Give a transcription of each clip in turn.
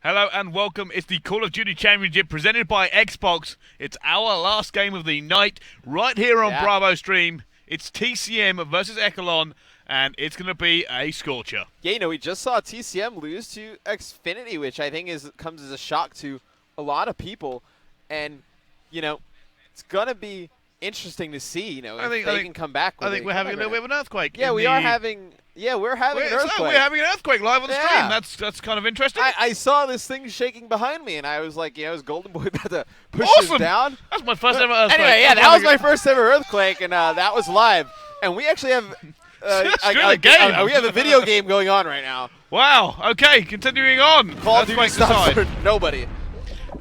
Hello and welcome. It's the Call of Duty Championship presented by Xbox. It's our last game of the night right here on Bravo Stream. It's TCM versus Echelon, and it's going to be a scorcher. Yeah, we just saw TCM lose to Xfinity, which I think comes as a shock to a lot of people. And, it's going to be interesting to see, if they can come back. I think we're having a little bit of an earthquake. Yeah, we're having an earthquake. We're having an earthquake live on the stream. That's kind of interesting. I saw this thing shaking behind me, and I was like, is Golden Boy about to push this down? That's my first ever earthquake. Anyway, that was my first ever earthquake, and that was live. And we actually have we have a video game going on right now. Wow. Okay, continuing on. Call of Duty stops for nobody.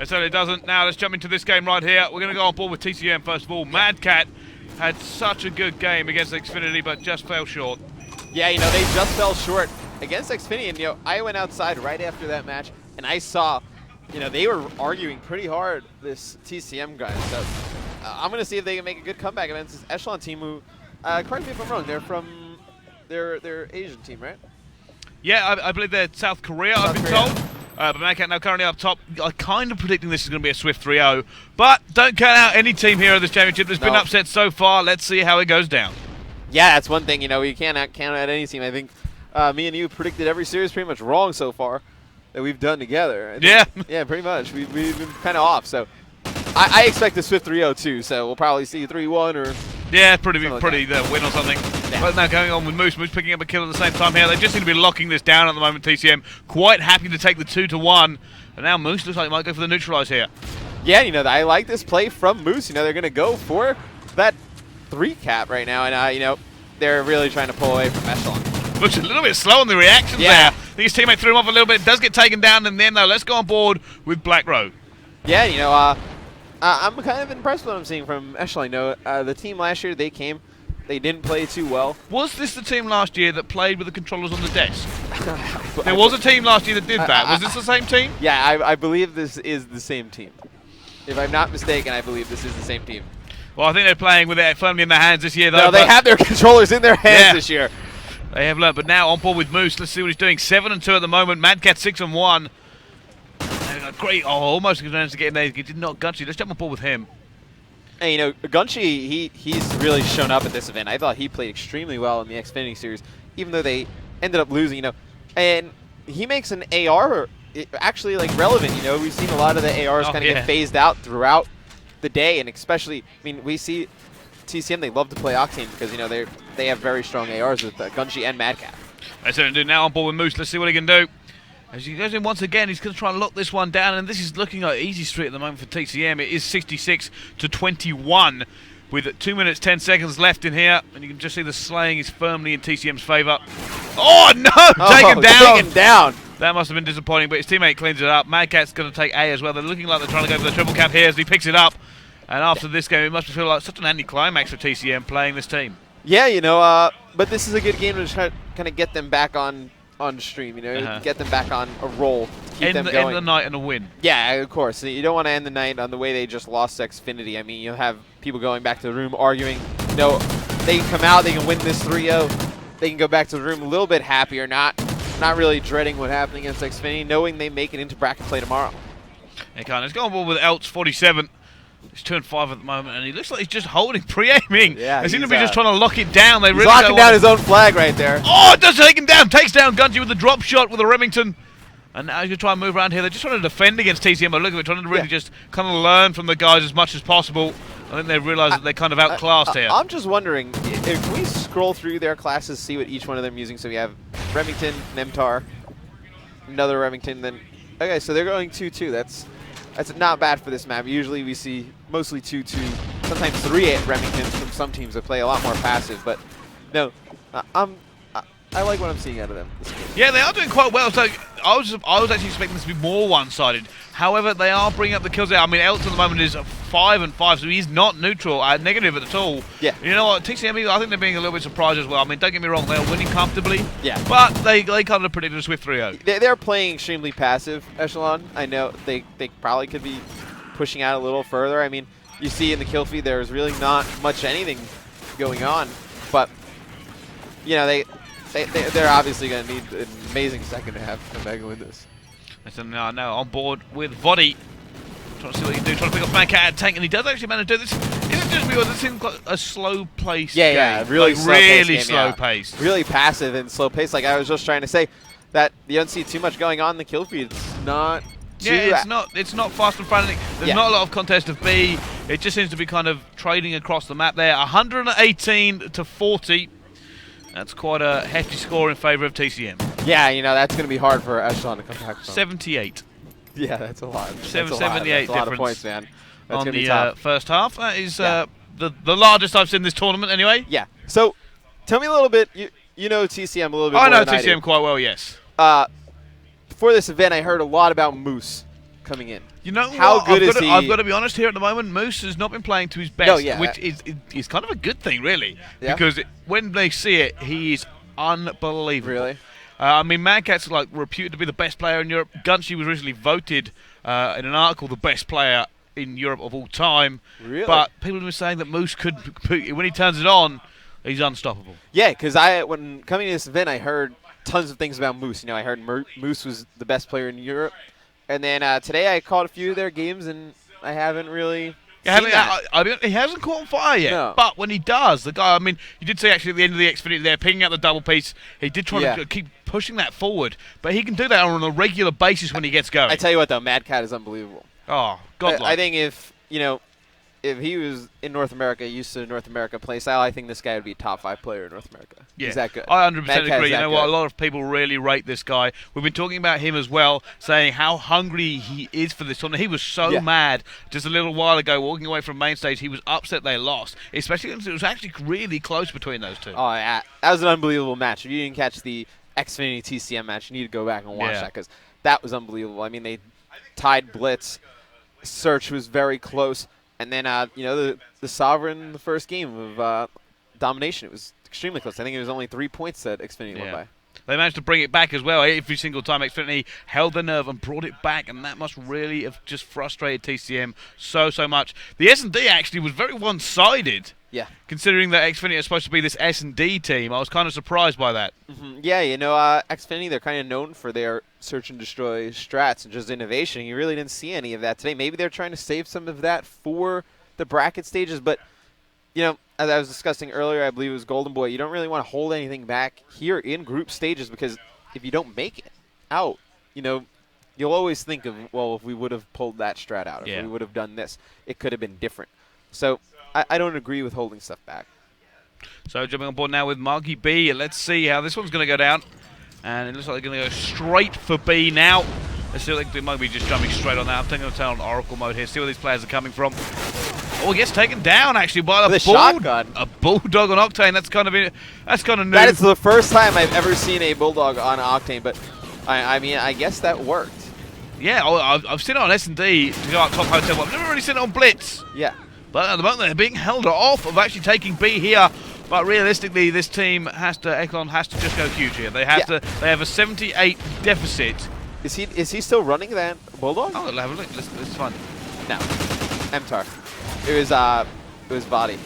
It certainly doesn't. Now let's jump into this game right here. We're going to go on board with TCM first of all. Mad Cat had such a good game against Xfinity, but just fell short. Yeah, they just fell short against Xfinity, and I went outside right after that match, and I saw, they were arguing pretty hard, this TCM guy. So I'm going to see if they can make a good comeback against this Echelon team who, correct me if I'm wrong, they're Asian team, right? Yeah, I believe they're South Korea, I've been told. But Mad Cat now currently up top. I'm kind of predicting this is going to be a swift 3-0. But don't count out any team here in this championship. There's been upset so far. Let's see how it goes down. Yeah, that's one thing. We can't count out any team. I think me and you predicted every series pretty much wrong so far that we've done together. Yeah. Yeah, pretty much. We've been kind of off. So I expect a swift 3-0 too. So we'll probably see 3-1 or... Yeah, pretty win or something. Yeah. But now going on with Moose. Moose picking up a kill at the same time here. They just seem to be locking this down at the moment, TCM. Quite happy to take the 2-1. And now Moose looks like he might go for the neutralize here. Yeah, I like this play from Moose. They're going to go for that 3 cap right now. And, they're really trying to pull away from Echelon. Looks a little bit slow on the reactions there. I think his teammate threw him off a little bit. It does get taken down. And then, though, let's go on board with Black Rogue. Yeah, I'm kind of impressed with what I'm seeing from Echelon. The team last year, they didn't play too well. Was this the team last year that played with the controllers on the desk? There was a team last year that did that. Was this the same team? Yeah, I believe this is the same team. If I'm not mistaken, I believe this is the same team. Well, I think they're playing with it firmly in their hands this year, though. No, they have their controllers in their hands this year. They have learned, but now on board with Moose. Let's see what he's doing. 7-2 at the moment. Mad Cat 6-1. Great. Oh, almost managed to get in there. He did not Gunchy. Let's jump on board with him. And, Gunchy, he's really shown up at this event. I thought he played extremely well in the Xfinity series, even though they ended up losing, And he makes an AR actually, relevant, We've seen a lot of the ARs kind of get phased out throughout the day, and especially, we see TCM, they love to play Octane because, they have very strong ARs with Gunchy and Mad Cat. That's what do now on board with Moose. Let's see what he can do. As he goes in once again, he's going to try and lock this one down, and this is looking like easy street at the moment for TCM. It is 66-21 with 2 minutes 10 seconds left in here, and you can just see the slaying is firmly in TCM's favour. Oh no! Taken down. That must have been disappointing, but his teammate cleans it up. Mad Cat's going to take A as well. They're looking like they're trying to go for the triple cap here as he picks it up. And after this game, it must feel like such an anticlimax for TCM playing this team. Yeah, but this is a good game to try to kind of get them back on stream, get them back on a roll, keep them going. End the night and a win. Yeah, of course. You don't want to end the night on the way they just lost Xfinity. You'll have people going back to the room arguing. They can come out, they can win this 3-0. They can go back to the room a little bit happier, not really dreading what happened against Xfinity, knowing they make it into bracket play tomorrow. Let's go on board with Elts 47. He's turned 5 at the moment, and he looks like he's just holding, pre-aiming. Yeah, they seem to be just trying to lock it down. He's locking down his own flag right there. Oh, it does take him down. Takes down Gunchy with the drop shot with a Remington. And now he's going to try and move around here. They're just trying to defend against TCM. But look at it, trying to really just kind of learn from the guys as much as possible. I think they realise that they're kind of outclassed here. I'm just wondering, if we scroll through their classes, see what each one of them are using. So we have Remington, Nemtar, another Remington. Then okay, so they're going 2-2. That's not bad for this map. Usually we see mostly 2-2, sometimes 3 Remingtons from some teams that play a lot more passive. But no, I like what I'm seeing out of them. Yeah, they are doing quite well. So I was actually expecting this to be more one-sided. However, they are bringing up the kills there. Elton at the moment is 5-5, so he's not neutral, negative at all. Yeah. You know what, TCM, I think they're being a little bit surprised as well. Don't get me wrong, they're winning comfortably. Yeah. But they kind of predicted a swift 3-0. They're playing extremely passive, Echelon. I know they probably could be pushing out a little further. You see in the kill feed, there's really not much anything going on. But, they're obviously going to need an amazing second half to come back and win this. And so now on board with Voddy. Trying to see what he can do, trying to pick up Mad Cat and tank, and he does actually manage to do this. Isn't just because this seems like a slow-paced game. Yeah, really slow-paced. Really passive and slow-paced. Like I was just trying to say, that you don't see too much going on in the kill feed. It's not too... Yeah, it's not fast and frantic. There's not a lot of contest of B. It just seems to be kind of trading across the map there. 118 to 40. That's quite a hefty score in favor of TCM. Yeah, you know, that's going to be hard for Echelon to come back from. 78. Yeah, that's a lot. 78 that's a lot of points, man. That's on gonna be the tough. First half. That is the largest I've seen this tournament anyway. Yeah. So, tell me a little bit. You know TCM a little bit more than I TCM do. quite well, yes. Before this event, I heard a lot about Moose coming in. You know how what? good is he? I've got to be honest here at the moment. Moose has not been playing to his best, which is kind of a good thing, really, because when they see it, he is unbelievable. Really? I mean, Mad Cat's like reputed to be the best player in Europe. Gunshi was recently voted in an article the best player in Europe of all time. Really? But people have been saying that Moose could, when he turns it on, he's unstoppable. Yeah, because when coming to this event, I heard tons of things about Moose. You know, I heard Moose was the best player in Europe, and then today I caught a few of their games, and I haven't really. He hasn't caught on fire yet, but when he does, the guy, I mean, you did see actually at the end of the Xfinity there, picking up the double piece, he did try to keep pushing that forward, but he can do that on a regular basis when he gets going. I tell you what, though, Mad Cat is unbelievable. Oh, godlike. I think if he was in North America, used to North America play style, I think this guy would be a top 5 player in North America. Yeah. He's that good. I 100% agree. You know what? Good. A lot of people really rate this guy. We've been talking about him as well, saying how hungry he is for this tournament. He was so mad just a little while ago, walking away from main stage. He was upset they lost, especially because it was actually really close between those two. Oh, yeah. That was an unbelievable match. If you didn't catch the Xfinity TCM match, you need to go back and watch that because that was unbelievable. I mean, they tied Blitz. Search was very close. And then, the Sovereign, the first game of domination, it was extremely close. I think it was only 3 points that Xfinity won by. They managed to bring it back as well. Every single time Xfinity held the nerve and brought it back, and that must really have just frustrated TCM so much. The S&D actually was very one-sided. Yeah. Considering that Xfinity is supposed to be this S&D team, I was kind of surprised by that. Mm-hmm. Yeah, Xfinity, they're kind of known for their search and destroy strats and just innovation. You really didn't see any of that today. Maybe they're trying to save some of that for the bracket stages, but as I was discussing earlier, I believe it was Golden Boy, you don't really want to hold anything back here in group stages because if you don't make it out, you'll always think of, well, if we would have pulled that strat out, if we would have done this, it could have been different. So I don't agree with holding stuff back. So jumping on board now with Marky B. Let's see how this one's going to go down. And it looks like they're going to go straight for B now. Let's see what they can do. Marky B just jumping straight on that. I'm thinking of turn on Oracle mode here. See where these players are coming from. Oh, he gets taken down actually by a shotgun. A bulldog on Octane. That's kind of new. That is the first time I've ever seen a bulldog on Octane, but I mean, I guess that worked. Yeah, I've seen it on S&D to go up top hotel, but I've never really seen it on Blitz. Yeah. But at the moment they're being held off of actually taking B here. But realistically, this team Echelon has to just go huge here. They have to. They have a 78 deficit. Is he still running that bulldog? Oh, let's have a look. Let's find. No, MTAR. It was body.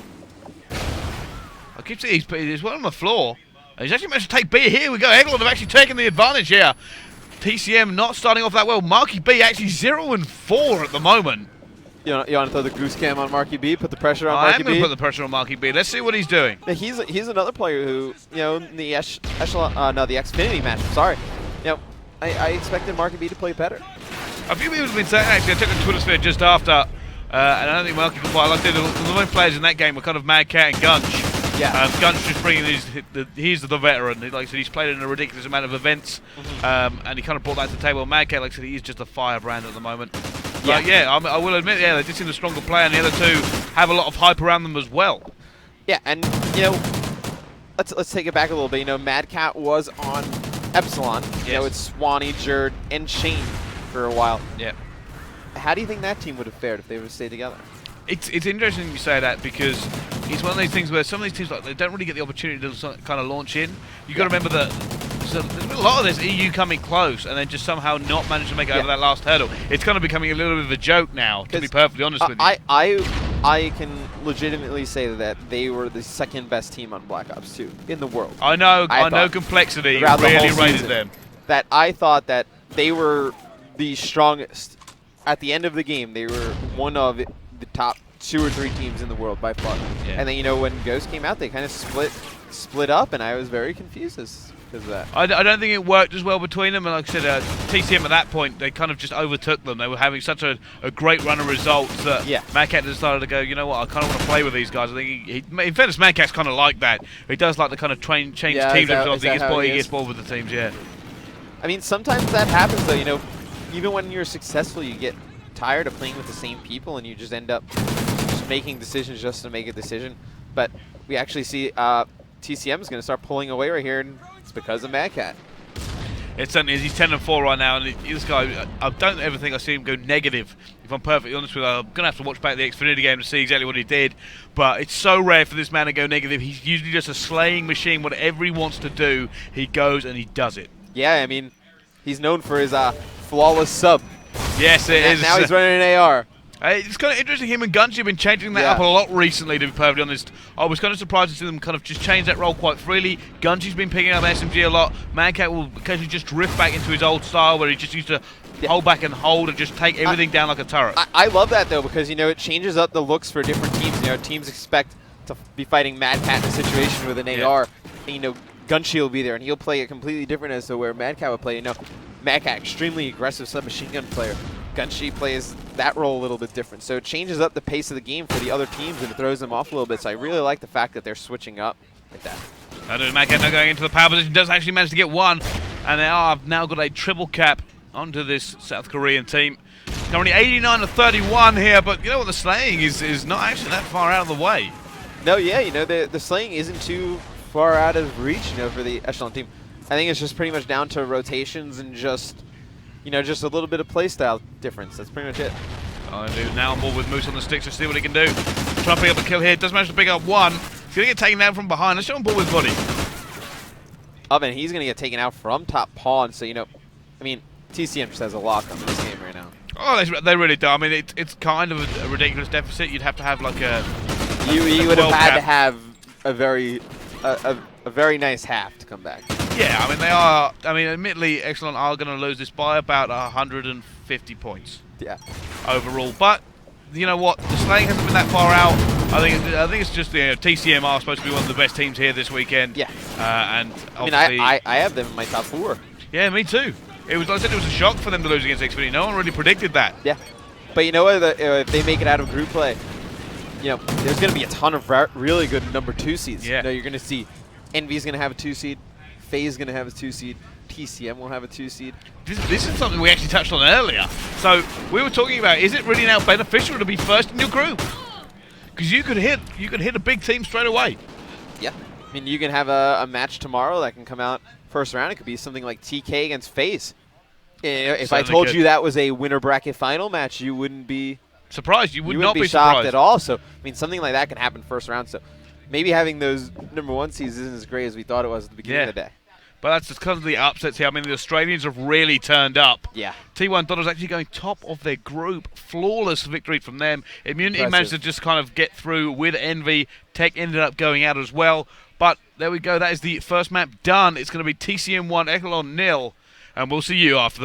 I keep seeing he's one on the floor. He's actually managed to take B. Here we go. Echelon have actually taken the advantage here. TCM not starting off that well. Marky B actually 0-4 at the moment. You want to throw the goose cam on Marky B? Put the pressure on Marky B? I am going to put the pressure on Marky B. Let's see what he's doing. Yeah, he's another player who, in the Echelon, the Xfinity match, sorry. I expected Marky B to play better. A few people have been saying, actually, I took a Twitter sphere just after, and I don't think Marky could quite like it. The main players in that game were kind of Mad Cat and Gunch. Yeah. Gunch just bringing he's the veteran. Like I said, he's played in a ridiculous amount of events, and he kind of brought that to the table. Mad Cat, like I said, he's just a firebrand at the moment. But I will admit, they just seem the stronger player, and the other two have a lot of hype around them as well. Yeah, and let's take it back a little bit. Mad Cat was on Epsilon. Yes. It's Swanee, Jerd, and Shane for a while. Yeah. How do you think that team would have fared if they would have stayed together? It's interesting you say that because it's one of these things where some of these teams they don't really get the opportunity to kind of launch in. You've got to remember that there's been a lot of this EU coming close and then just somehow not manage to make it over that last hurdle. It's kind of becoming a little bit of a joke now, to be perfectly honest with you. I can legitimately say that they were the second best team on Black Ops 2 in the world. I know Complexity really rated them. That I thought that they were the strongest. At the end of the game, they were one of the top 2 or 3 teams in the world by far. Yeah. And then, you know, when Ghost came out, they kind of split up, and I was very confused because of that. I don't think it worked as well between them, and like I said, TCM at that point, they kind of just overtook them. They were having such a great run of results that Mad Cat decided to go, you know what, I kind of want to play with these guys. I think in fairness, Mad Cat's kind of like that. He does like to kind of change teams every time he gets bored with the teams, I mean, sometimes that happens, though, you know. Even when you're successful, you get tired of playing with the same people, and you just end up just making decisions just to make a decision. But we actually see TCM is going to start pulling away right here, and it's because of Mad Cat. It certainly is. He's 10-4 right now, and this guy, I don't ever think I see him go negative. If I'm perfectly honest with you, I'm going to have to watch back the Xfinity game to see exactly what he did. But it's so rare for this man to go negative. He's usually just a slaying machine. Whatever he wants to do, he goes and he does it. Yeah, I mean, he's known for his flawless sub. Yes, it is. Now he's running an AR. It's kind of interesting. Him and Gunchi have been changing that up a lot recently, to be perfectly honest. I was kind of surprised to see them kind of just change that role quite freely. Gunchi's been picking up SMG a lot. Mad Cat will occasionally just drift back into his old style where he just used to hold back and hold and just take everything down like a turret. I love that, though, because, you know, it changes up the looks for different teams. You know, teams expect to be fighting Mad Cat in a situation with an AR. And, you know, Gunchi will be there, and he'll play it completely different as to where Mad Cat would play. You know, Mad Cat, extremely aggressive submachine gun player. Gunchi plays that role a little bit different. So it changes up the pace of the game for the other teams, and it throws them off a little bit. So I really like the fact that they're switching up like that. Mad Cat now going into the power position, does actually manage to get one, and they have now got a triple cap onto this South Korean team. Currently 89-31 here, but you know what, the slaying is not actually that far out of the way. No, yeah, you know, the slaying isn't too far out of reach, you know, for the Echelon team. I think it's just pretty much down to rotations and just, you know, just a little bit of playstyle difference. That's pretty much it. Now on board with Moose on the sticks to see what he can do. Trying to pick up a kill here. Does manage to pick up one. He's going to get taken down from behind. Let's show on board with Buddy. Oh, man, he's going to get taken out from top pawn. So, you know, I mean, TCM just has a lock on this game right now. Oh, they really do. I mean, it's kind of a ridiculous deficit. You'd have to have like a... You would have had to have a very nice half to come back. Yeah, I mean, they are... I mean, admittedly, Echelon are going to lose this by about 150 points. Yeah. Overall. But, you know what? The slaying hasn't been that far out. I think it's just, you know, TCM are supposed to be one of the best teams here this weekend. Yeah. And obviously... I have them in my top 4. Yeah, me too. It was, like I said, it was a shock for them to lose against Xfinity. No one really predicted that. Yeah. But you know what? If they make it out of group play, you know, there's going to be a ton of really good number 2 seeds. Yeah. You know, you're going to see Envy's going to have a 2 seed. FaZe's going to have a 2 seed. TCM will have a 2 seed. This is something we actually touched on earlier. So we were talking about, is it really now beneficial to be first in your group? Because you could hit a big team straight away. Yeah. I mean, you can have a match tomorrow that can come out first round. It could be something like TK against FaZe. If I told you that was a winner bracket final match, you wouldn't be surprised. You would not be shocked surprised at all. So, I mean, something like that can happen first round. So maybe having those number 1 seeds isn't as great as we thought it was at the beginning of the day. But that's just because of the upsets here. I mean, the Australians have really turned up. Yeah. T1 Dollars actually going top of their group. Flawless victory from them. Immunity managed to just kind of get through with Envy. Tech ended up going out as well. But there we go. That is the first map done. It's going to be TCM 1, Echelon 0. And we'll see you after the